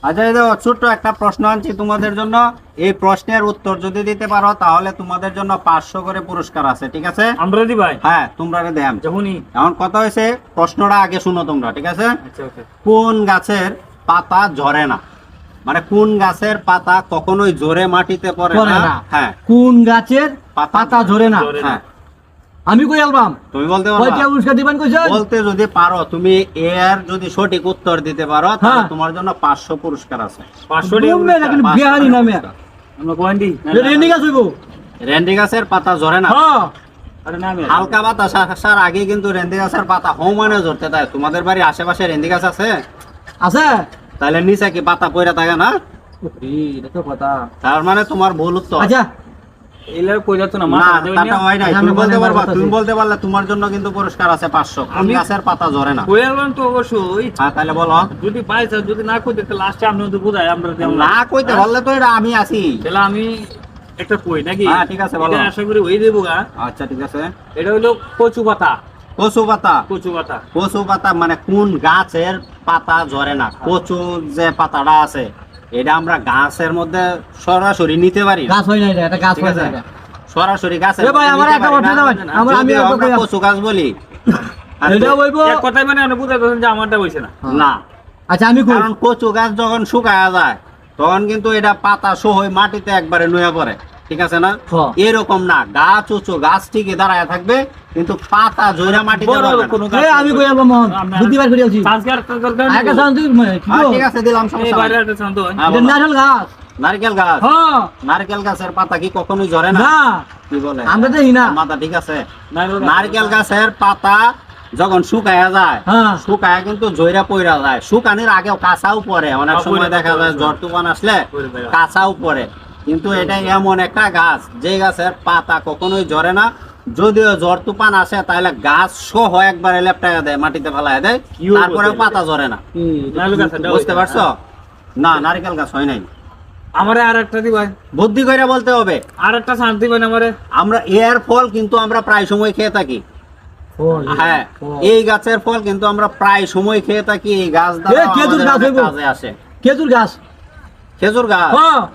আচ্ছা, এই দেখো, ছোট্ট একটা প্রশ্ন আনছি তোমাদের জন্য। এই প্রশ্নের উত্তর যদি দিতে পারো তাহলে তোমাদের জন্য 500 করে পুরস্কার আছে, ঠিক আছে? আমরা দি ভাই হ্যাঁ, তোমরা দেম যখনই। এখন কথা হয়েছে, প্রশ্নটা আগে শুনো তোমরা, ঠিক আছে? আচ্ছা ওকে। কোন গাছের পাতা ঝরে না? মানে কোন গাছের পাতা কখনোই জোরে মাটিতে পড়ে পড়ে না? না। হ্যাঁ, কোন গাছের পাতা ঝরে না? ঝরে না। হ্যাঁ, আমি কই অ্যালবাম তুমি বলতে কয়টা পারো? পুরস্কার দিবেন কইছেন? বলতে যদি পারো, তুমি এর যদি সঠিক উত্তর দিতে পারো তাহলে হ্যাঁ। তোমার জন্য 500 পুরস্কার আছে। 500 বলবে না কিন্তু 500 বিহারি নামে পুরস্কার। আমরা কোয়ান্ডি রেন্ডি গাছ হইবো। রেন্ডি গাছের পাতা ঝরে না? হ্যাঁ আরে নামে হালকা বাতাস আসার আগে কিন্তু রেন্ডি গাছের পাতা হমানে ঝরতে থাকে। তোমাদের বাড়ির আশেপাশে রেন্ডি গাছ আছে? আছে। তাহলে নিচে কি পাতা পড়ে থাকে না? এটা তো কথা। তার মানে তোমার ভুল উত্তর। আচ্ছা এলার কই যাতো না না, মাথা দেবে তাটা হয় নাই। আচ্ছা, তুমি আমি বলতে বলতে পারবা? পারবো। তুমি বলতে পারলে তোমার জন্য কিন্তু পুরস্কার আছে 500। কোন আমি- গাছের পাতা ঝরে না? কই আলবাম তো অবশ্যই। হ্যাঁ, তাহলে বলো। যদি পাইছ যদি না কই দেখতে লাস্টে আপনি তো বুঝাই আমরা দেব না কইতে বললে তো এটা আমি আছি। তাহলে আমি একটা কই নাকি? হ্যাঁ, ঠিক আছে, বলো। এটা আশা করি হই দেবো গা। আচ্ছা, ঠিক আছে। এটা হলো কচু পাতা। কচু পাতা। কচু পাতা কচু পাতা মানে কোন গাছের পাতা ঝরে না? কচু যে পাতাটা আছে এটা আমরা গাছের মধ্যে সরাসরি নিতে পারি না। গাছ হয় না এটা, এটা গাছ ঠিক হয় আছে? না এটা। সরাসরি গাছের এ ভাই, মধ্যে আমার নিতে একটা পারি কথা না। দাও। আমি যদিও একটা আমরা কথা- কচু গাছ বলি। আর এটা হইবো। এক কথাই মানে আপনি বুঝাইতেছেন যে আমারটা হইছে না। না, আচ্ছা আমি কই। কারণ কচু গাছ যখন শুকায়া যায় তখন কিন্তু এটা পাতা সহ মাটিতে একবারে নুয়ে পড়ে, ঠিক আছে না? হ্যাঁ। এরকম না, গাছ উঁচু, গাছ ঠিকই দাঁড়ায় থাকবে কিন্তু পাতা জইরা মাটিতে বড় পড়বে না। কোনো এ আমি কই অ্যালবাম মোহন আমরা- বুদ্ধিবার করে আছি। সংস্কার দরকার নেই। আগে জান তুই মানে কি হ্যাঁ, গো? ঠিক আছে, দিলাম, এই সমস্যা বাইরে নাই। একটা শান্ত হয়। হ্যাঁ, এটা বলো। নারকেল গাছ। নারকেল গাছ। হ্যাঁ নারকেল গাছের পাতা কি কখনোই ঝরে না? না কি বলে? আমরা দেখি না। মাথা ঠিক আছে। নারকেল নারকেল গাছের পাতা যখন শুকায়া যায়, হ্যাঁ শুকায়া কিন্তু জইরা পইরা যায়। শুকানোর আগেও কাঁচাও পড়ে, অনেক হ্যাঁ, সময় পইরা দেখা যায় পড়ে। ঝড় তুফান আসলে পইরা যায়। কাঁচাও পড়ে। কিন্তু এটা এমন একটা গাছ যে গাছের পাতা কখনোই ঝরে না। যদিও ঝড় তুফান আসে তাহলে গাছ সহ একবারে লেপটাইয়া দেয়, মাটিতে ফেলাইয়া দেয়, কিও তারপরেও বলতে পাতা ঝরে না। নারকেল গাছটা বুঝতে পারছো? না, নারকেল গাছ হয় নাই। আমারে আর একটা দিবাই। বুদ্ধি করে বলতে হবে। আর একটা শান্তি দিবেন আমারে। আমরা এর ফল কিন্তু আমরা প্রায় সময় খেয়ে থাকি। ফল। হ্যাঁ, ফল। এই গাছের ফল কিন্তু আমরা প্রায় সময় খেয়ে থাকি। এই গাছ দ্বারা এ, খেজুর আমাদের গাছ অনেক হইবো। কাজে আসে। খেজুর গাছ। খেজুর গাছ? হ্যাঁ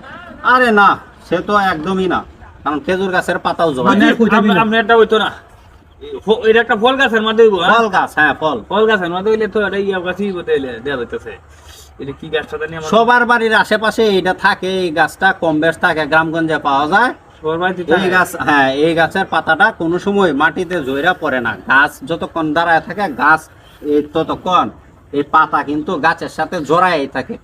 আরে না, সে তো একদমই না, কারণ খেজুর গাছের পাতাও জমে। মানে কইতে দিবি না। আমরা একটা হইতো না। এটা একটা ফল গাছের মধ্যে হইবো। হ্যাঁ? ফল গাছ, হ্যাঁ, ফল। ফল গাছের মধ্যে হইলে তো এটা ইয়া গাছই বলতে দেওয়া হইতেছে। এটা কি গাছটা জানি আমার সবার বাড়ির আশেপাশে এটা থাকে, এই গাছটা কম বেশ থাকে, গ্রামগঞ্জে পাওয়া যায়। সবার বাড়িতে এই থাকে। গাছ, হ্যাঁ, এই গাছের পাতাটা কোনো সময় মাটিতে জইরা পড়ে না। গাছ যতক্ষণ দাঁড়ায় থাকে, গাছ এই ততক্ষণ এই পাতা কিন্তু গাছের সাথে জড়াই থাকে।